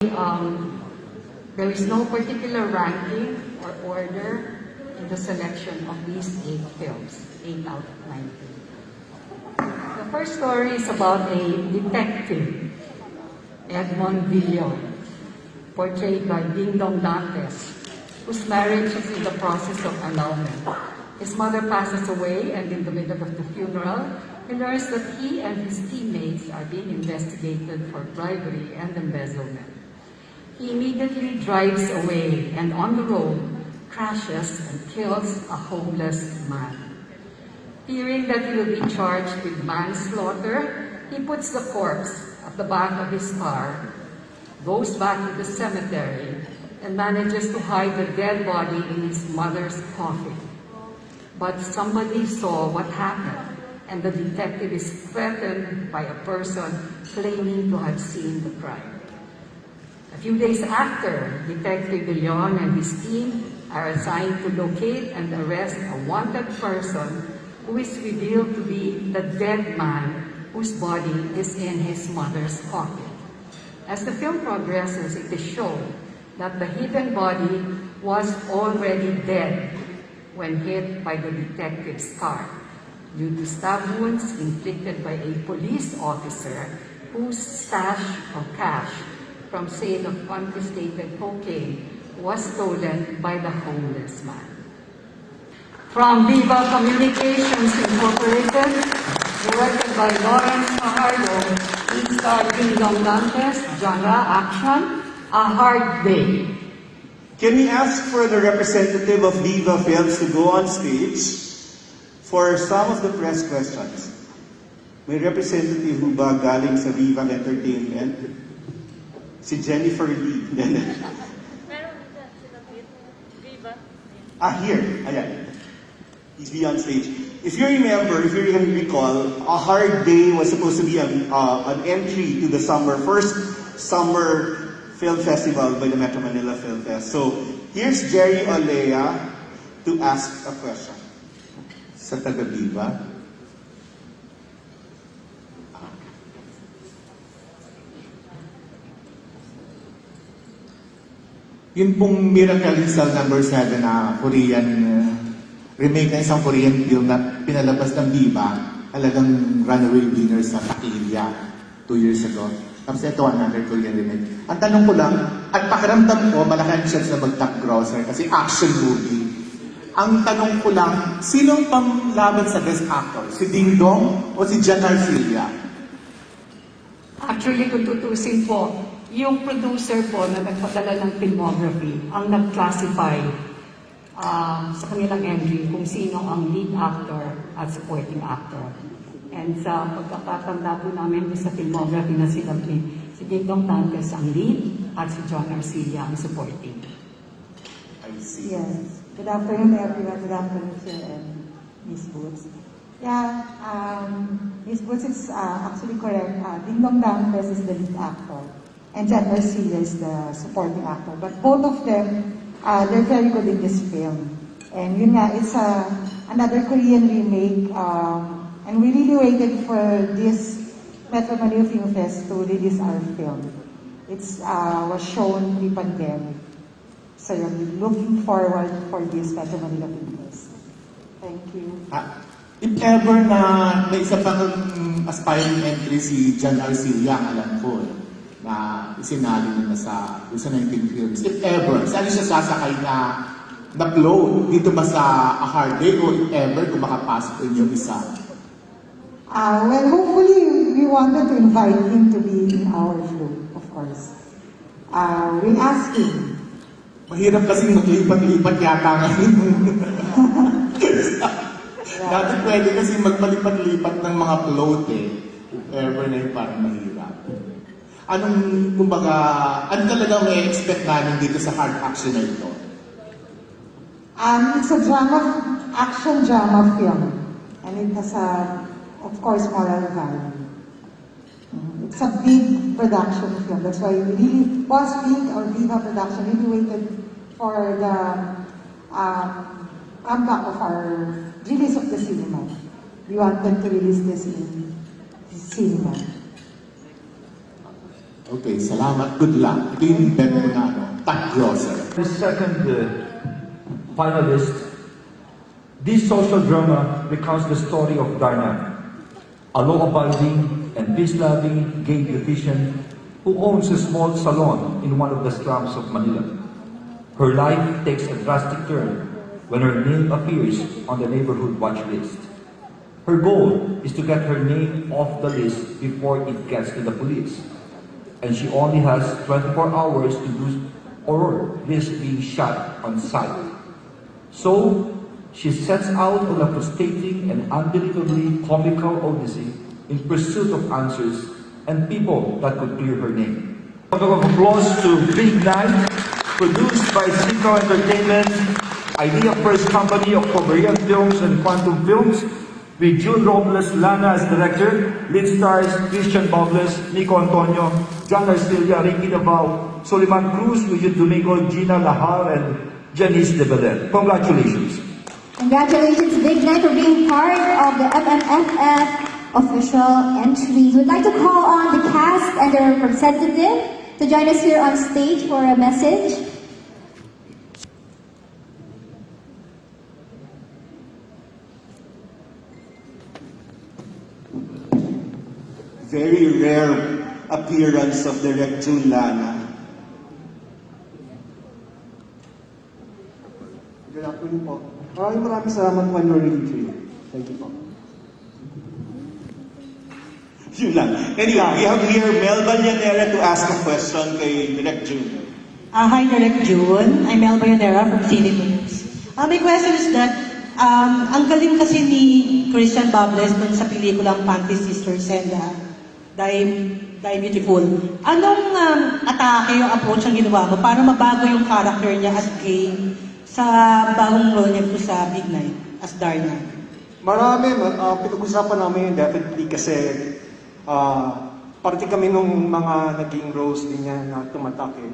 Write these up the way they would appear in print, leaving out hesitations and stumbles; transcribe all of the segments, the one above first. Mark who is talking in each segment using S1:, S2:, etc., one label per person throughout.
S1: There is no particular ranking or order in the selection of these 8 films, 8 out of 19. The first story is about a detective, Edmond Villon, portrayed by Dingdong Dantes, whose marriage is in the process of annulment. His mother passes away, and in the middle of the funeral, he learns that he and his teammates are being investigated for bribery and embezzlement. He immediately drives away and on the road crashes and kills a homeless man. Fearing that he will be charged with manslaughter, he puts the corpse at the back of his car, goes back to the cemetery, and manages to hide the dead body in his mother's coffin. But somebody saw what happened, and the detective is threatened by a person claiming to have seen the crime. A few days after, Detective Villon and his team are assigned to locate and arrest a wanted person who is revealed to be the dead man whose body is in his mother's coffin. As the film progresses, it is shown that the hidden body was already dead when hit by the detective's car due to stab wounds inflicted by a police officer whose stash of cash from sale of confiscated cocaine was stolen by the homeless man. From Viva Communications Incorporated, directed by Lawrence Fajardo, it starred Dingdong Dantes, genre action, A Hard Day.
S2: Can we ask for the representative of Viva Films to go on stage for some of the press questions? May representative ho ba galing sa Viva Entertainment? Si Jennifer Lee.
S3: Meron dito sila Viva.
S2: Here. Ayan. He's be on stage. If you remember, if you can recall, A Hard Day was supposed to be an entry to the first summer film festival by the Metro Manila Film Fest. So, here's Jerry Olea to ask a question. Sa taga-Viva.
S4: Yun pong Miracle in Cell number 7 na Korean remake na isang Korean film na pinalabas ng Viva, talagang runaway winner sa Padilla 2 years ago. Tapos ito, another Korean remake. Ang tanong ko lang, at pakiramdam ko, malaki ang chance na mag-top grosser kasi action movie. Ang tanong ko lang, sino ang pamlaban sa best actor? Si Dingdong o si John Arcilla?
S1: Actually, kung tutusin po, yung producer po na nagpadala ng filmography ang nag-classify sa kanilang entry kung sino ang lead actor at supporting actor. And sa pagkakatanda po namin sa filmography na si Dingdong Dantes ang lead at si John Arcilla ang supporting.
S2: I see.
S5: Yes. Good afternoon, everyone. Good afternoon, Sir and Ms. Boots. Yeah, Ms. Boots is actually correct. Dingdong Dantes is the lead actor, and John Arcilla is the supporting actor. But both of them, they're very good in this film. And yun nga, it's another Korean remake. And we really waited for this Metro Manila Film Fest to release our film. It was shown pre-pandemic. So we're looking forward for this Metro Manila Film Fest. Thank you.
S4: If ever na may isa pang aspiring entry si John Arcilla, alam ko na isinali na sa 19 films. If ever, saan siya sasakay na flow? Dito ba sa A Hard Day o if ever kung makapasok rin yung isa?
S5: Well, hopefully, we wanted to invite him to be in our flow, of course. We'll ask him.
S4: Mahirap kasing maglipat-lipat yata ngayon. Dati pwede kasi magpalipat-lipat ng mga float if ever na yung parang mahirap. Ano talaga may expect namin dito sa hard action na ito?
S5: It's a action drama film. And it has of course, moral value. It's a big production film. That's why we really, Viva Production, really waited for the comeback of our release of the cinema. We wanted to release this in the cinema.
S4: Okay, salamat. Good luck. Ito yung bet mo na, tag grosser.
S6: The second finalist, this social drama recounts the story of Darna, a law-abiding and peace-loving gay beautician who owns a small salon in one of the slums of Manila. Her life takes a drastic turn when her name appears on the neighborhood watch list. Her goal is to get her name off the list before it gets to the police. And she only has 24 hours to do or risk being shot on sight. So, she sets out on a frustrating and unbelievably comical odyssey in pursuit of answers and people that could clear her name. A round of applause to Big Night, produced by Cinco Entertainment, Idea First Company of Korean Films and Quantum Films, with June Robles Lana as director, lead stars Christian Bobles, Nico Antonio, John Arcilia, Ricky Davao, Soliman Cruz, Luis Domingo, Gina Lahal, and Janice De Belen. Congratulations.
S7: Congratulations, Big Night, for being part of the MMFF official entries. We'd like to call on the cast and their representative to join us here on stage for a message.
S2: Very rare appearance of Direct June Lana.
S8: Good afternoon po. Maraming salamat po, Noreen Chiu. Thank you po.
S2: Yun lang. Anyway, we have here Mel Ballanera to ask a question kay Direct June.
S9: Hi, Direct June. I'm Mel Bayonera from CD News. My question is that, ang galing kasi ni Christian Bobles dun sa pelikulang Panty Sisters and Die Beautiful. Anong atake yung approach ang ginawa mo para mabago yung character niya as gay sa bagong role niya po sa Big Night as Darna?
S8: Marami, pinag-usapan namin yun definitely kasi parte kami nung mga naging roles din niya na tumatak eh.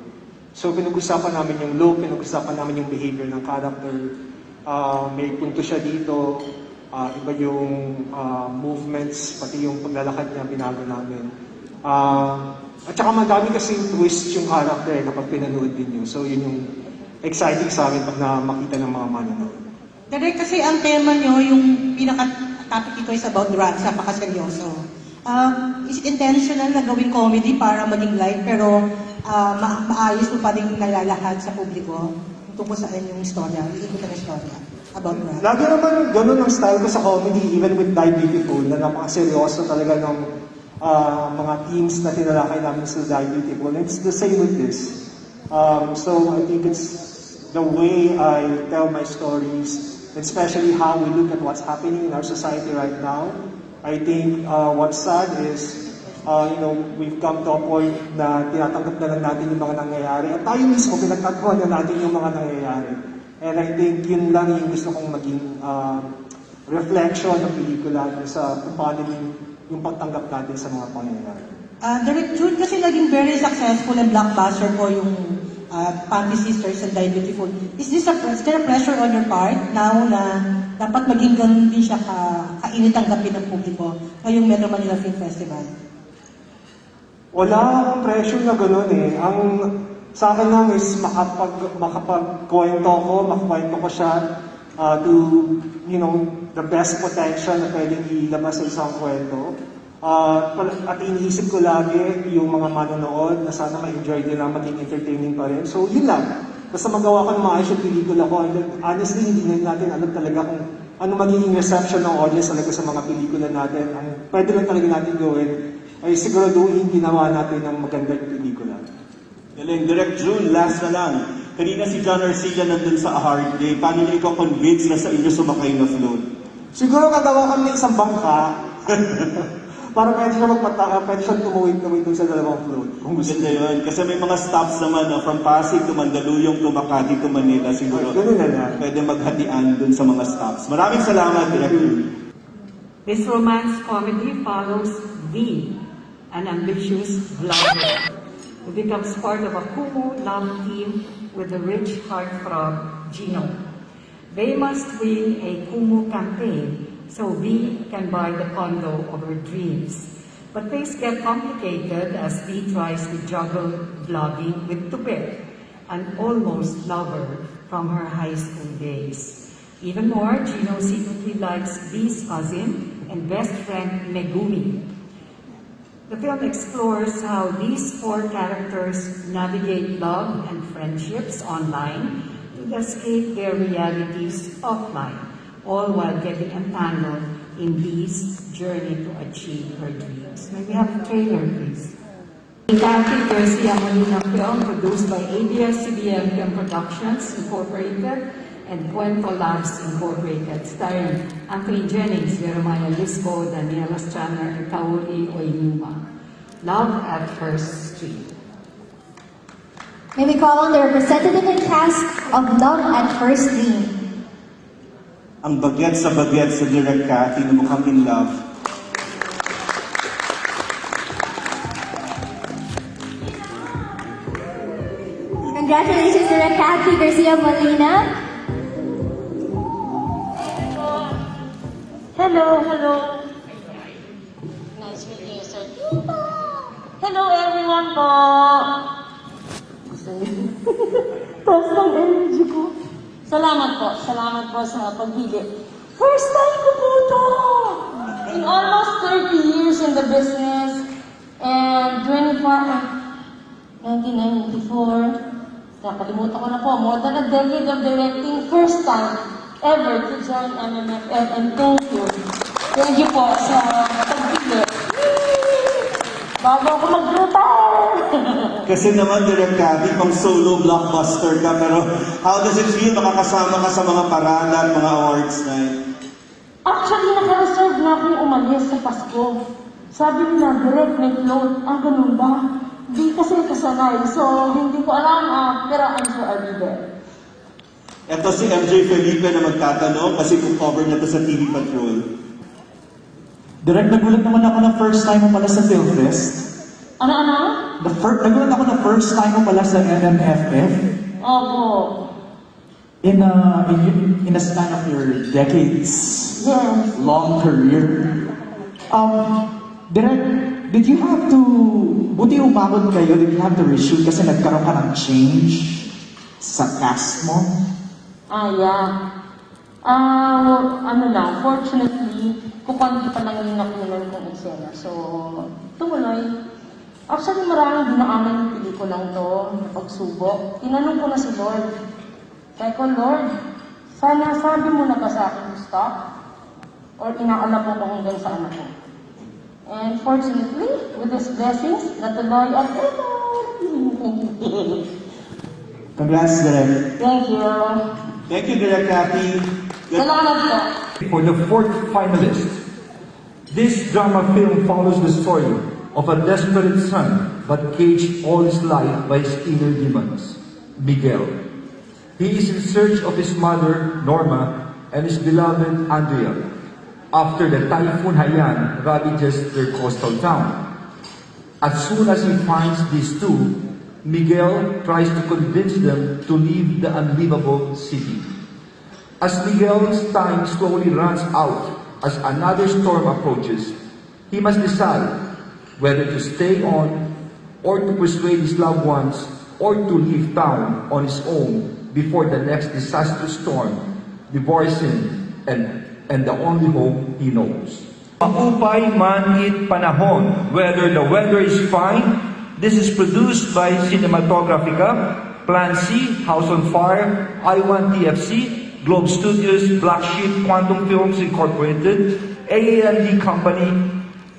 S8: So pinag-usapan namin yung look, pinag-usapan namin yung behavior ng character. May punto siya dito, iba yung movements, pati yung paglalakad niya binago namin. At saka madami kasing twist yung character eh, kapag pinanood din yun. So yun yung exciting sa amin pag makita ng mga manonood.
S9: Direct, kasi ang tema nyo, yung pinaka-topic ito is about drugs, napakaseryoso. Is it intentional na gawing comedy para maging light, pero maayos mo pa rin nalalahad sa publiko tungkol saan yung istorya, yung istorya about drugs?
S8: Lagi naman ganun ang style ko sa comedy, even with Die Beautiful, na napakaseryoso talaga ng mga themes na tinalakay namin sa Die Beautiful. And it's the same with this. So I think it's the way I tell my stories, especially how we look at what's happening in our society right now. I think what's sad is, we've come to a point na tinatanggap na lang natin yung mga nangyayari. At tayo mismo, pinagtagpuan na natin yung mga nangyayari. And I think yun lang yung gusto kong maging reflection ng pelikula sa kung paano yung pagtanggap natin sa mga pangyayari.
S9: Direct June, kasi naging very successful and blockbuster po yung Panty Sisters and Die Beautiful. Is there a pressure on your part now na dapat maging ganun din siya kainit tanggapin ng publiko ngayong Metro Manila Film Festival?
S8: Wala akong pressure na ganun eh. Ang sa akin lang is makapagkwento ko siya to, the best potential na pwedeng ilabas sa isang kwento. At iniisip ko lagi yung mga manonood na sana ma-enjoy nila, maging entertaining pa rin. So yun lang. Basta magawa ko ng maayos yung pelikula ko. And honestly, hindi natin alam talaga kung ano magiging reception ng audience talaga sa mga pelikula natin. Ang pwede lang talaga natin gawin ay siguraduhin ginawa natin ng magandang pelikula.
S2: Galing. Direct June, last na lang. Kanina si John Arcilia nandun sa A Hard Day. Paano niyo ikaw convince na sa inyo sumakay na float?
S8: Siguro kagawa kami ng isang bangka para pwede siya tumuwid dun sa dalawang float.
S2: Kung gusto nyo yun. Kasi may mga stops naman from Pasig to Mandaluyong to Makati to Manila. Siguro
S8: Ganun na lang.
S2: pwede maghatian dun sa mga stops. Maraming salamat, Direct June.
S1: This romance comedy follows V, an ambitious vlogger who becomes part of a Kumu love team with the rich heartthrob Gino. They must win a Kumu campaign so V can buy the condo of her dreams. But things get complicated as Dee tries to juggle vlogging with Tupet, an almost lover from her high school days. Even more, Gino secretly likes Dee's cousin and best friend Megumi. The film explores how these four characters navigate love and friendships online to escape their realities offline, all while getting entangled in Dee's journey to achieve her dreams. May we have a trailer, please? Kathy Garcia Molina film produced by ABS-CBN Film Productions Incorporated and Cuento Labs Incorporated, starring Anthony Jennings, Jeremiah Lisco, Daniela Strana, and Kaori Oinuma. Love at First Street.
S7: May we call on the representative and cast of Love at First Dream.
S2: Ang bagets sa Direct Cathy na mukhang in love.
S7: Congratulations, Direct Kathy Garcia Molina.
S3: Hello, hello. Nice meeting you, sir. Hello, everyone po. Taas ng energy ko. Salamat po sa pagpili. First time ko po ito! In almost 30 years in the business, and 1994, nakalimutan ko na po, more than a decade of directing, first time ever to join MMFF, and thank you. Thank you po sa pagpili. Bago ako mag-retire!
S2: Kasi naman, Direct Cathy, pang solo blockbuster ka, pero how does it feel makakasama ka sa mga parada at mga awards night?
S3: Actually, naka-reserve na akong umalis sa Pasko. Sabi nila, direct may float. Ang ganun ba? Di kasi kasanay. So, hindi ko alam, pero I'm sure I'll be there.
S2: Ito si MJ Felipe na magtatanong kasi kung cover niya to sa TV Patrol.
S10: Direct, nagulat naman ako na first time mo pala sa Film Fest.
S3: Ano?
S10: Nagulat ako na first time mo pala sa MMFF.
S3: Opo.
S10: In a span of your decades,
S3: Yes.
S10: long career. Direct, did you have to, buti umabot kayo, did you have to reshoot kasi nagkaroon ka ng change sa cast mo?
S3: Yeah. Fortunately, kukunti pa lang yung nakunan kong eksena. So, tumuloy. Actually, maraming dinaanan yung pelikulang to, na pagsubok. Tinanong ko na si Lord. Kaya ko, Lord, sana sabi mo na ba sa akin stop? Or inaalam mo kung hanggang saan ako? And fortunately, with His blessings, natuloy at
S10: Congrats, Direct.
S3: Thank you.
S2: Thank you, Direct Cathy.
S3: Salamat po.
S6: For the fourth finalist, this drama film follows the story of a desperate son but caged all his life by his inner demons, Miguel. He is in search of his mother, Norma, and his beloved Andrea, after the Typhoon Haiyan ravages their coastal town. As soon as he finds these two, Miguel tries to convince them to leave the unlivable city. As Miguel's time slowly runs out as another storm approaches, he must decide whether to stay on or to persuade his loved ones or to leave town on his own before the next disastrous storm, divorcing and the only hope he knows. Maupay man it panahon, whether the weather is fine. This is produced by Cinematographica, Plan C, House on Fire, I1 TFC, Globe Studios, Black Sheep, Quantum Films Incorporated, AAND Company,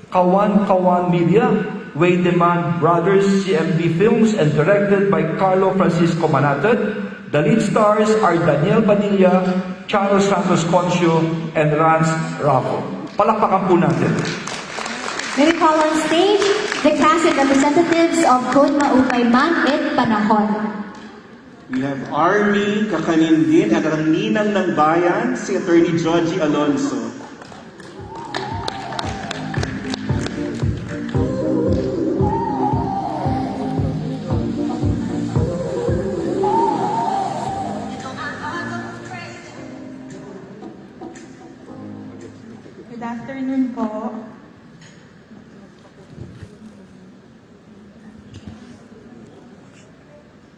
S6: Kawan Kawan Media, Wade Demand Brothers, CMB Films, and directed by Carlo Francisco Manatad. The lead stars are Daniel Padilla, Chano Santos Concio, and Rance Raffo. Palakpakan po natin.
S7: May we call on stage the cast and representatives of Kung Maupay Man It Panahon.
S2: We have Army Kakanindin at ang ninang ng bayan, si Attorney Georgie Alonso.
S5: Good afternoon po.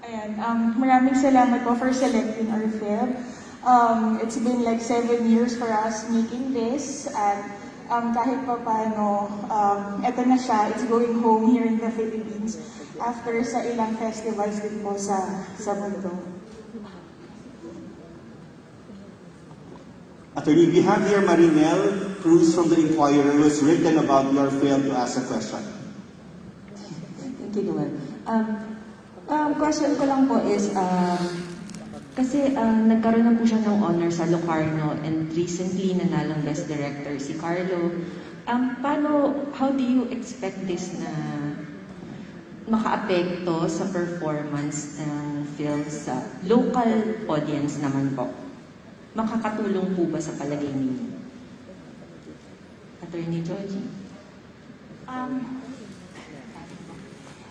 S11: Ayan, maraming salamat po for selecting our film. It's been like 7 years for us making this, at kahit pa paano, eto na siya, it's going home here in the Philippines after sa ilang festivals din po sa mundo.
S2: Attorney, we have here Marinel Cruz from the Inquirer who has written about your film to ask a question.
S12: Thank you, Noel. Question ko lang po is, kasi nagkaroon na po siya ng honor sa Locarno and recently nanalong Best Director si Carlo. How do you expect this na makaapekto sa performance ng film sa local audience naman po? Makakatulong po ba sa palagay ninyo? Attorney Georgie?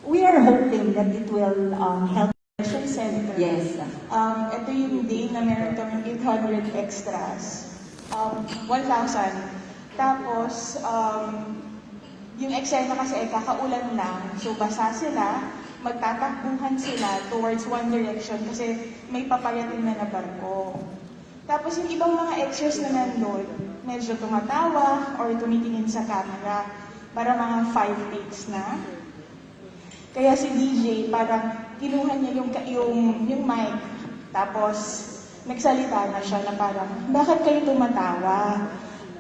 S11: We are hoping that it will help the center.
S12: Yes.
S11: Ito yung day na meron kaming 800 extras. 1,000. Tapos, yung eksena kasi ay kakaulan lang. So, basa sila, magtatakbuhan sila towards one direction kasi may papayatin na barko. Tapos yung ibang mga extras na nandun, medyo tumatawa or tumitingin sa camera para mga 5 takes na. Kaya si DJ, parang kinuha niya yung mic, tapos nagsalita na siya na parang, bakit kayo tumatawa?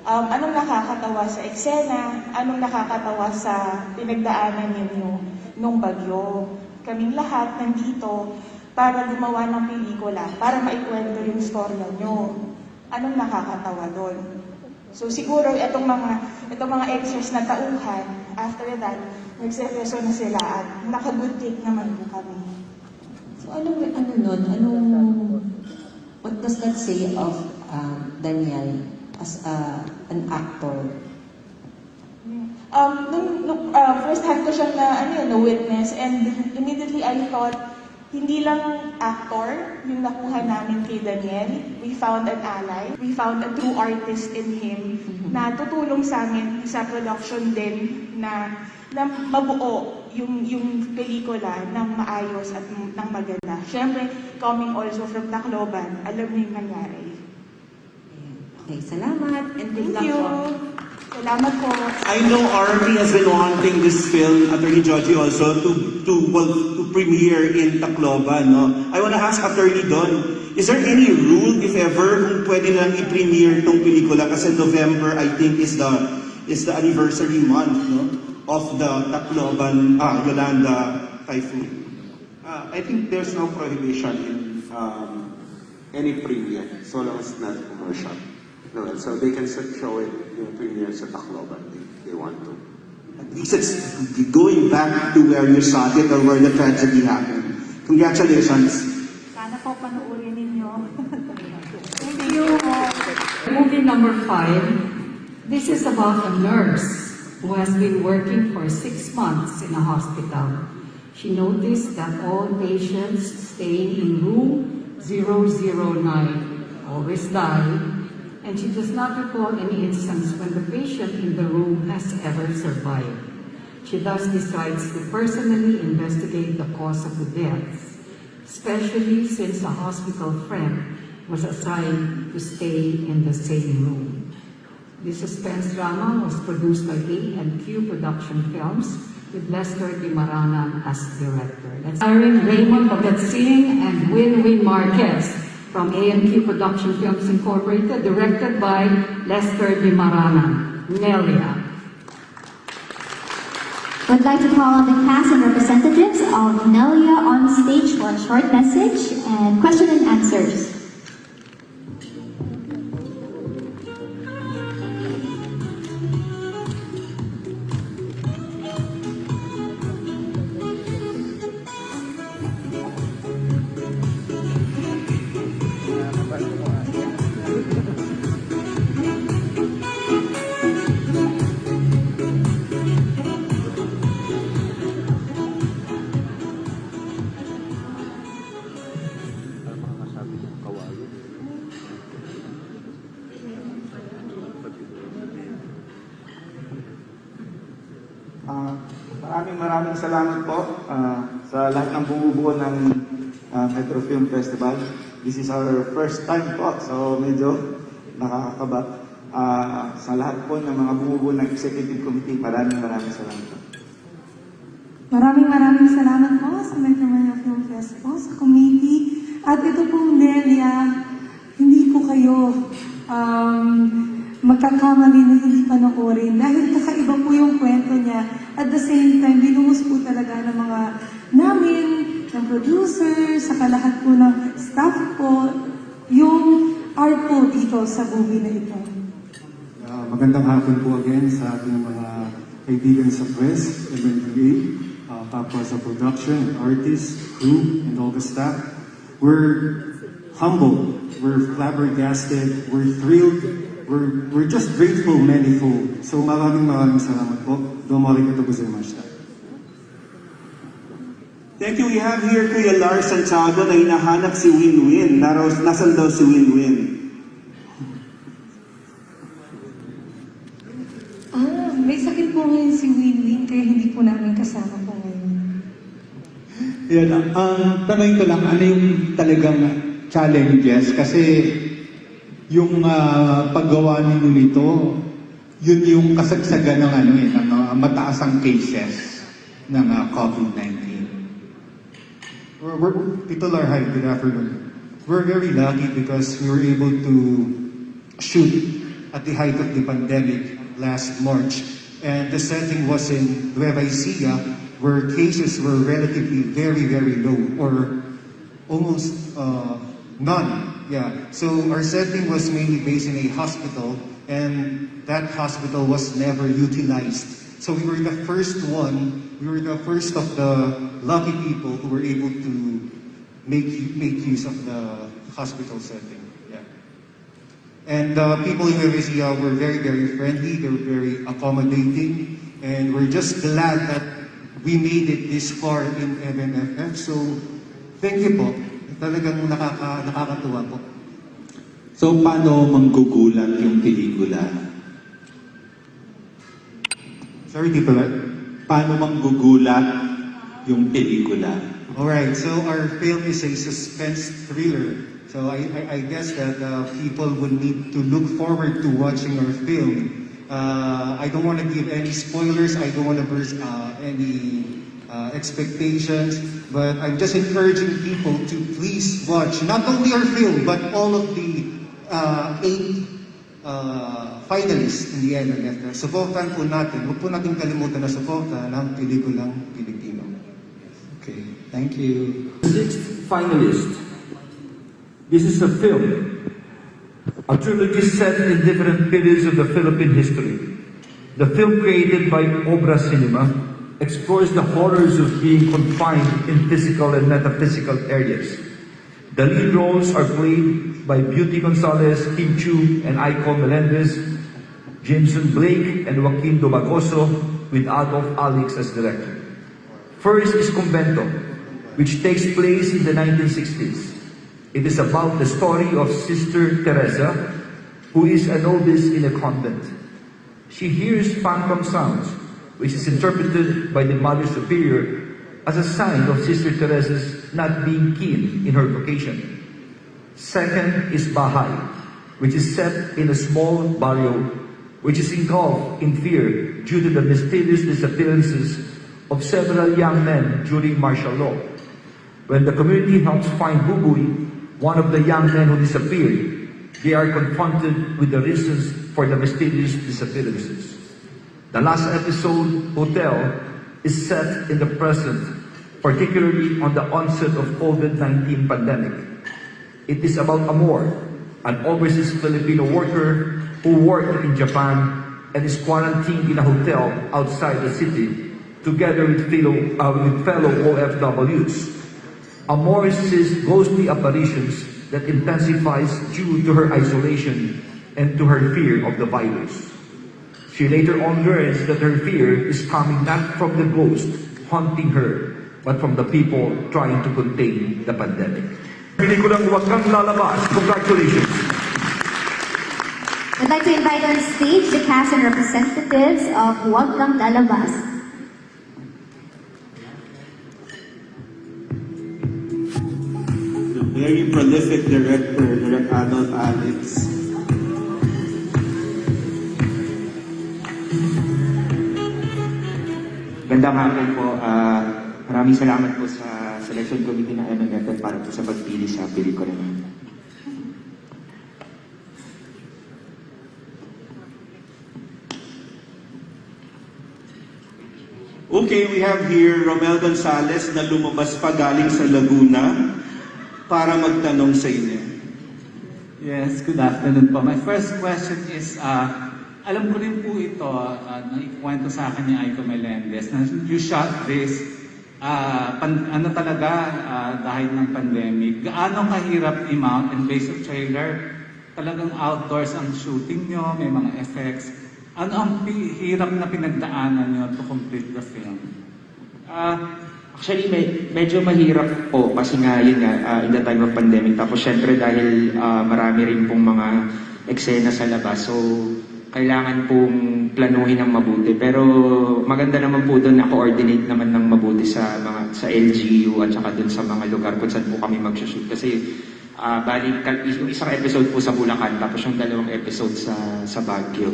S11: Anong nakakatawa sa eksena? Anong nakakatawa sa pinagdaanan ninyo nung bagyo? Kaming lahat nandito para gumawa ng pelikula, para maikwento yung storya nyo. Anong nakakatawa doon? So siguro itong mga extras na tauhan, after that, nagseryoso na sila at naka-good take naman po kami.
S12: So what does that say of Daniel as an actor?
S11: First hand ko siyang na witness, and immediately I thought, hindi lang actor yung nakuha namin kay Daniel. We found an ally. We found a true artist in him na tutulong sa amin sa production din na mabuo yung pelikula ng maayos at ng maganda. Siyempre, coming also from Tacloban, alam niyo yung nangyari.
S12: Okay, salamat and good luck
S11: Thank you.
S12: po.
S11: Salamat po.
S2: I know RP has been wanting this film, Attorney Georgie, also to premiere in Tacloban. No? I want to ask Attorney Don, is there any rule, if ever, kung pwede lang i-premiere itong pelikula? Kasi November, I think, is the anniversary month, no, of the Tacloban, Yolanda typhoon.
S13: I think there's no prohibition in any premiere, so long as it's not commercial. No, so they can show it in premiere sa Tacloban if they want to.
S2: At least it's going back to where you saw it or where the tragedy happened. Congratulations.
S11: Sana po panuorin ninyo. Thank you.
S1: Movie number 5. This is about a nurse who has been working for 6 months in a hospital. She noticed that all patients staying in room 009 always die, and she does not recall any instance when the patient in the room has ever survived. She thus decides to personally investigate the cause of the deaths, especially since a hospital friend was assigned to stay in the same room. This suspense drama was produced by A&Q Production Films with Lester Di Maranan as director. That's starring Raymond Bagat-Singh and Win Marquez from A&Q Production Films Incorporated, directed by Lester Di Maranan. Nelia.
S7: Would like to call on the cast and representatives of Nelia on stage for a short message and question and answers.
S10: Maraming salamat po sa lahat ng bumubuo ng
S14: Metro Film Festival. This is our first time po, so medyo nakakakaba. Sa lahat po ng mga bumubuo ng Executive Committee, maraming salamat.
S5: Maraming salamat po sa Metro Manila Film Fest po, sa committee. At ito pong Nelia, hindi po kayo magkakamali na hindi panoorin dahil kakaiba po yung kwento niya. At the same time, binuhos po talaga ng mga namin, ng producer, saka lahat po ng staff po, yung art po dito sa movie na ito.
S8: Magandang hapon po again sa ating mga kaibigan sa press, MMFF, kapwa sa production, artists, crew, and all the staff. We're humbled, we're flabbergasted, we're thrilled, we're just grateful, manifold. So maraming salamat po. Domo arigatou gozaimashita.
S2: Thank you. We have here Kuya Lars Santiago na hinahanap si Win-Win. Nasaan daw si Win-Win?
S5: May sakit po ngayon si Winwin, kaya hindi po namin kasama po ngayon.
S10: Yan, tanongin ko lang, ano yung talagang challenges? Kasi yung paggawa ninyo nito, yun yung kasagsagan ng ng mataas ang cases ng COVID-19.
S8: People are hyped. Good afternoon. We're very lucky because we were able to shoot at the height of the pandemic last March. And the setting was in Nueva Ecija, where cases were relatively very, very low, or almost none. Yeah. So our setting was mainly based in a hospital, and that hospital was never utilized. So we were the first of the lucky people who were able to make use of the hospital setting. Yeah. And people in Nueva Ecija were very, very friendly, they were very accommodating, and we're just glad that we made it this far in MMFF. So, thank you po. Talagang nakakatuwa po.
S10: So, paano manggugulat yung pelikula?
S8: Sorry, Tito Lat?
S10: Paano manggugulat yung pelikula?
S8: Alright, so our film is a suspense thriller. So I guess that people would need to look forward to watching our film. I don't want to give any spoilers. I don't want to burst any expectations. But I'm just encouraging people to please watch not only our film, but all of the 8 finalists in the MMFF. Supportan po natin. Huwag po natin kalimutan na suporta ng pelikulang Pilipino.
S10: Okay, thank you.
S6: 6th finalist. This is a film, a trilogy set in different periods of the Philippine history. The film, created by Obra Cinema, explores the horrors of being confined in physical and metaphysical areas. The lead roles are played by Beauty Gonzalez, Chiu, and Icon Melendez, Jameson Blake, and Joaquin Domagoso, with Adolf Alex as director. First is Convento, which takes place in the 1960s. It is about the story of Sister Teresa, who is a novice in a convent. She hears phantom sounds, which is interpreted by the Mother Superior as a sign of Sister Teresa's not being keen in her vocation. Second is Bahay, which is set in a small barrio, which is engulfed in fear due to the mysterious disappearances of several young men during martial law. When the community helps find Bubuy, one of the young men who disappeared, they are confronted with the reasons for the mysterious disappearances. The last episode, Hotel, is set in the present, particularly on the onset of COVID-19 pandemic. It is about Amor, an overseas Filipino worker who worked in Japan and is quarantined in a hotel outside the city, together with fellow OFWs. Amor sees ghostly apparitions that intensifies due to her isolation and to her fear of the virus. She later on learns that her fear is coming not from the ghost haunting her, but from the people trying to contain the pandemic. Pelikulang Huwag Kang Lalabas. Congratulations!
S7: I'd like to invite on stage the cast and representatives of Huwag Kang Lalabas.
S13: very prolific director, Direct Adolf Alex.
S15: Gandang hapon po. Maraming salamat po sa selection committee ng MMFF para po sa pagpili sa pelikula.
S2: Okay, we have here Romel Gonzales na lumabas pa galing sa Laguna para magtanong sa inyo.
S16: Yes, good afternoon po. My first question is, alam ko rin po ito, na ikwento sa akin ni Aiko Melendez, na you shot this, dahil ng pandemic. Gaano kahirap i-mount and based on trailer, talagang outdoors ang shooting nyo, may mga effects. Ano ang hirap na pinagdaanan nyo to complete the film?
S15: Actually, medyo mahirap po kasi nga yun nga, in the time of pandemic. Tapos syempre dahil marami rin pong mga eksena sa labas. So, kailangan pong planuhin ng mabuti. Pero maganda naman po doon na coordinate naman ng mabuti sa LGU at saka doon sa mga lugar kung saan po kami mag-shoot. Kasi yung isang episode po sa Bulacan, tapos yung dalawang episode sa Baguio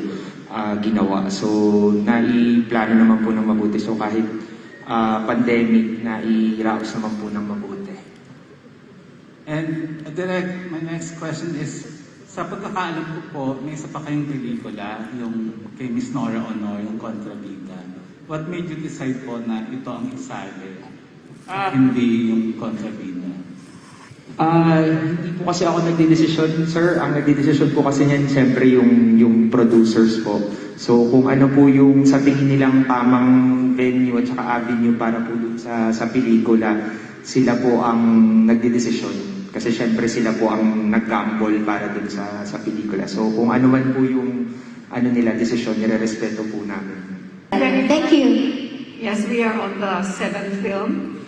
S15: ginawa. So, naiplano naman po ng mabuti. So, kahit pandemic, nairaos naman po ng mabuti.
S16: And Direk, my next question is, sa pagkakaalam ko po, may isa pa kayong pelikula, yung kay Miss Nora Honor, yung Kontrabida. What made you decide po na ito ang isali, hindi yung Kontrabida?
S15: Hindi po kasi ako nagdidesisyon, sir. Ang nagdidesisyon po kasi niyan siyempre yung producers po. So kung ano po yung sa tingin nilang tamang venue at saka avenue para po dun sa pelikula, sila po ang nagdidesisyon. Kasi siyempre sila po ang nag-gamble para dun sa pelikula. So kung ano man po yung nila desisyon, nire-respeto po namin.
S7: Thank you.
S1: Yes, we are on the 7th film.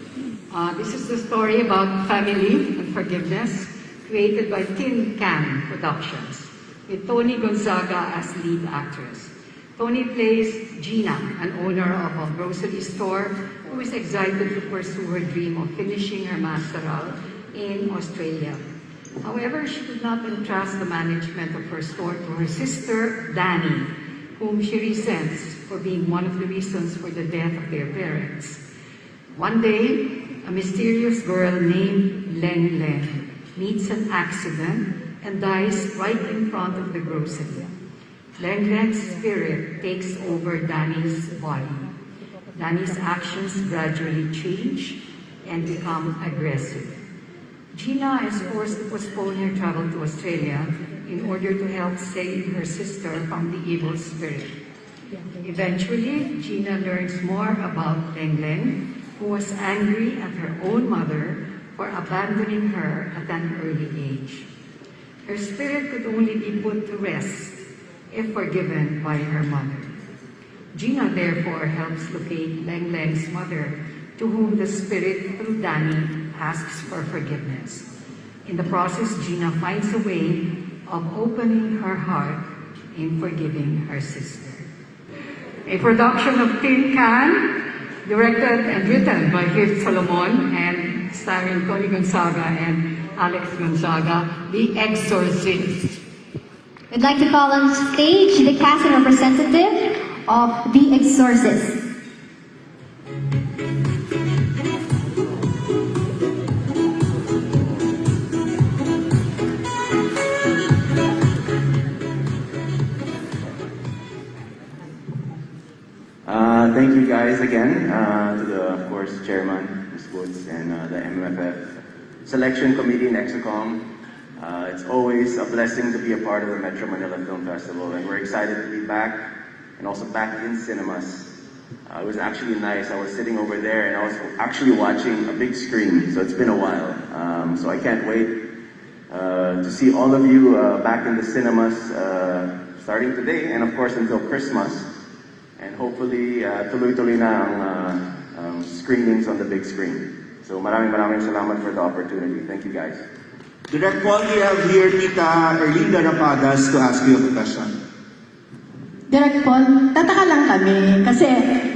S1: This is the story about family and forgiveness, created by Tin Can Productions, with Toni Gonzaga as lead actress. Toni plays Gina, an owner of a grocery store who is excited to pursue her dream of finishing her masteral in Australia. However, she could not entrust the management of her store to her sister, Danny, whom she resents for being one of the reasons for the death of their parents. One day, a mysterious girl named Leng Leng meets an accident and dies right in front of the grocery. Leng Leng's spirit takes over Danny's body. Danny's actions gradually change and become aggressive. Gina is forced to postpone her travel to Australia in order to help save her sister from the evil spirit. Eventually, Gina learns more about Leng Leng, who was angry at her own mother for abandoning her at an early age. Her spirit could only be put to rest if forgiven by her mother. Gina therefore helps locate Leng Leng's mother, to whom the spirit through Danny asks for forgiveness. In the process, Gina finds a way of opening her heart in forgiving her sister. A production of Tin Can, directed and written by Hirt Solomon and starring Toni Gonzaga and Alex Gonzaga, The Exorcist.
S7: We'd like to call on stage the cast and representative of The Exorcist.
S17: Thank you guys again to the, of course, Chairman, Ms. Woods, and the MMFF Selection Committee, Nexicom. It's always a blessing to be a part of the Metro Manila Film Festival, and we're excited to be back, and also back in cinemas. It was actually nice. I was sitting over there, and I was actually watching a big screen, so it's been a while. So I can't wait to see all of you back in the cinemas starting today, and of course until Christmas. And hopefully, tuloy-tuloy na ang screenings on the big screen. So maraming salamat for the opportunity. Thank you guys.
S2: Direct Paul, we have here Tita Erlinda Rapadas to ask you a question.
S18: Direct Paul, tataka lang kami kasi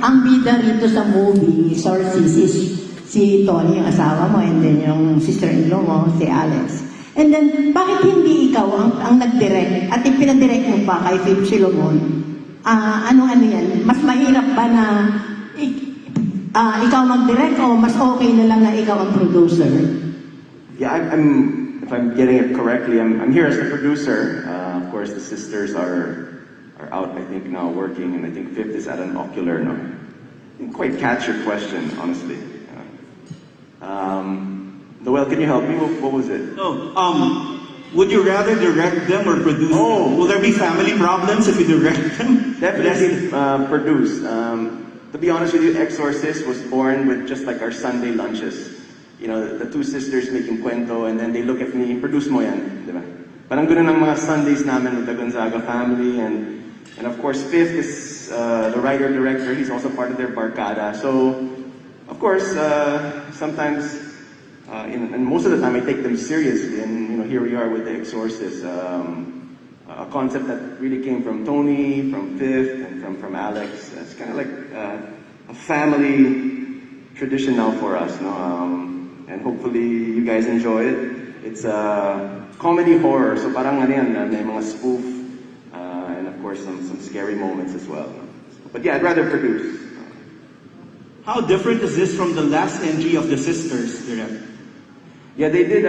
S18: ang bida rito sa movie, Exorcist, is
S9: si Toni, yung asawa mo, and then yung sister-in-law mo, si Alex. And then, bakit hindi ikaw ang nag-direct at ipinadirect mo pa kay Philip Silomon? Ano yan? Mas mahirap ba na ikaw mag-direct o mas okay na lang na ikaw ang producer?
S17: Yeah, if I'm getting it correctly, I'm here as the producer. Of course, the sisters are out, I think, now working, and I think Fifth is at an ocular now. I didn't quite catch your question, honestly. Noel, can you help me? What was it?
S2: No. Would you rather direct them or produce them? Will there be family problems if you direct them?
S17: Definitely produce. To be honest with you, Exorcist was born with just like our Sunday lunches. You know, the two sisters making kwento, and then they look at me, produce mo yan, di ba? Parang ganoon ang mga Sundays namin with the Gonzaga family, and of course, Fifth is the writer-director. He's also part of their barkada. So, of course, sometimes, and most of the time, I take them seriously. And here we are with the Exorcist, a concept that really came from Toni, from Fifth, and from Alex. It's kind of like a family tradition now for us, no? And hopefully you guys enjoy it. It's comedy horror, so parang ano yan, may mga spoof, and of course some scary moments as well. But yeah, I'd rather produce.
S2: How different is this from the last entry of the sisters, Direk?
S17: Yeah, they did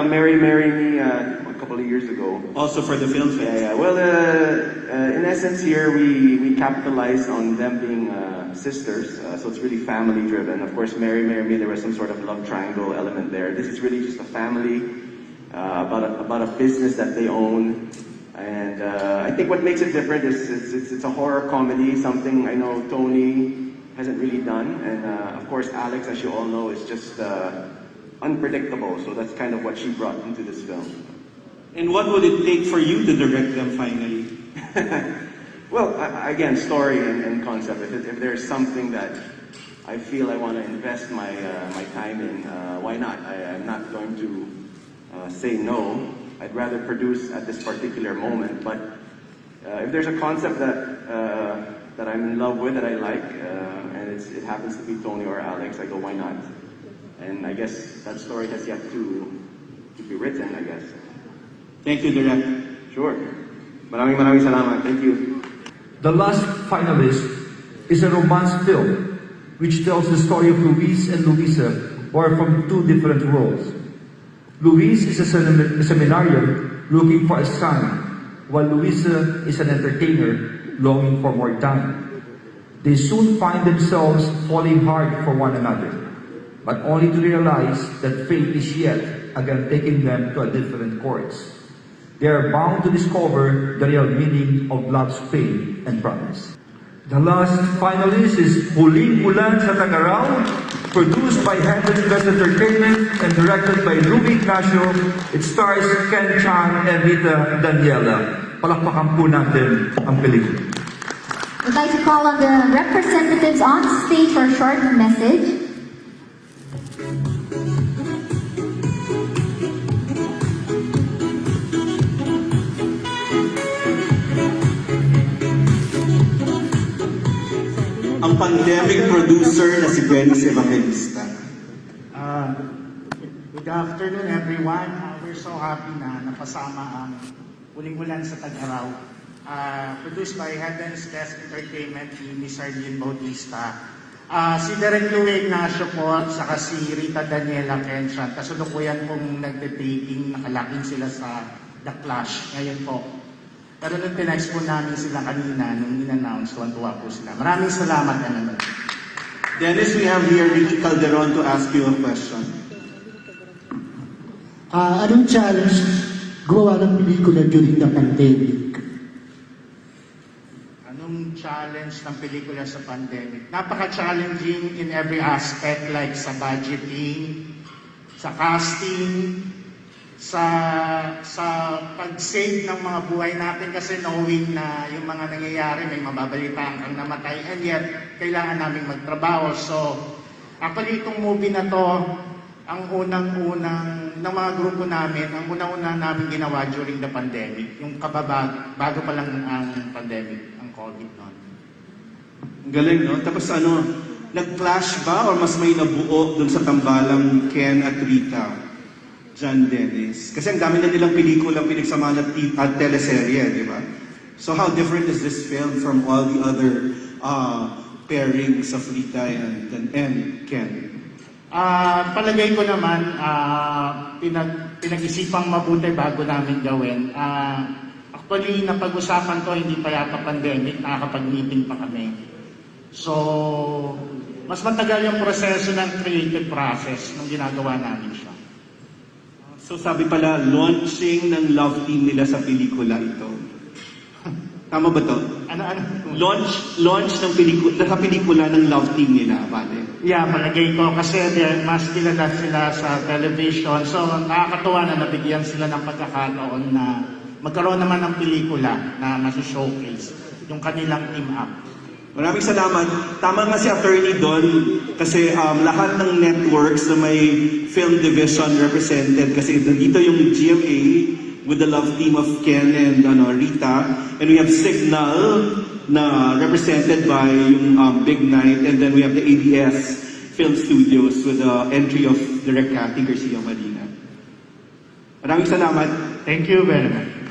S17: Marry Me a couple of years ago.
S2: Also for the film fest?
S17: Yeah. Well, in essence here, we capitalized on them being sisters, so it's really family driven. Of course, Marry Me, there was some sort of love triangle element there. This is really just a family, about a business that they own. And I think what makes it different is it's a horror comedy, something I know Toni hasn't really done. And of course, Alex, as you all know, is just unpredictable. So that's kind of what she brought into this film.
S2: And what would it take for you to direct them finally?
S17: Well, again, story and concept. If there's something that I feel I want to invest my time in, why not? I'm not going to say no. I'd rather produce at this particular moment. But if there's a concept that I'm in love with, that I like, and it happens to be Toni or Alex, I go, why not? And I guess that story has yet to be written, I guess.
S2: Thank you, Direk.
S17: Sure. Maraming salamat. Thank you.
S6: The last finalist is a romance film which tells the story of Luis and Luisa, who are from two different worlds. Luis is a seminarian looking for a son, while Luisa is an entertainer longing for more time. They soon find themselves falling hard for one another, but only to realize that fate is yet again taking them to a different course. They are bound to discover the real meaning of love's pain and promise. The last finalist is Huling Ulan sa Tagaraw, produced by Heaven's Best Entertainment and directed by Ruby Ignacio. It stars Ken Chang and Rita Daniela. Palakpakan po natin ang pelikula.
S7: We'd like to call on the representatives on stage for a short message.
S2: Ang pandemic producer na si Dennis Evangelista.
S19: Good afternoon, everyone. We're so happy na napasama ang Huling Ulan sa Tag-Araw. Produced by Heaven's Best Entertainment ni Miss Arlene Bautista. Si Direk Louie Ignacio po, saka si Rita Daniela Kenshan. Kasulukuyan pong nagte-taping, nakalaking sila sa The Clash. Ngayon po. Pero nung tinext po namin sila kanina, nung in-announce, tuwan-tuwa po sila. Maraming salamat na naman.
S2: Dennis, we have here Ricky Calderon to ask you a question.
S20: Anong challenge gumawa ng pelikula during the pandemic?
S19: Anong challenge ng pelikula sa pandemic? Napaka-challenging in every aspect, like sa budgeting, sa casting, sa pag-save ng mga buhay natin kasi knowing na yung mga nangyayari, may mababalitaan kang namatay, and yet kailangan naming magtrabaho. So, actually itong movie na to, ang unang-unang ng mga grupo namin, ang unang-unang namin ginawa during the pandemic, yung bago pa lang ang pandemic, ang COVID noon.
S2: Galing, no? Tapos Nag-clash ba or mas may nabuo dun sa tambalang Ken at Rita? John Dennis. Kasi ang dami na nilang pelikulang pinagsamahan at teleserye, di ba? So how different is this film from all the other pairings of Rita and Ken?
S19: Palagay ko naman, pinag-isipang mabuti bago namin gawin. Actually, napag-usapan ko, hindi pa yata pandemic, nakakapag-meeting pa kami. So, mas matagal yung proseso ng creative process nung ginagawa namin siya.
S2: So sabi pala, launching ng love team nila sa pelikula ito. Tama ba to?
S19: Ano?
S2: Launch ng pelikula ng love team nila, bale.
S19: Yeah, palagay ko kasi mas kilala sila sa television. So, nakakatuwa na nabigyan sila ng pagkakataon na magkaroon naman ng pelikula na nasi-showcase yung kanilang team up.
S2: Maraming salamat. Tama nga si Attorney Don kasi lahat ng networks na may film division represented kasi dito yung GMA with the love team of Ken and Rita, and we have Signal na represented by yung Big Night, and then we have the ABS Film Studios with the entry of Direct Cathy Garcia Marina. Maraming salamat.
S19: Thank you very much.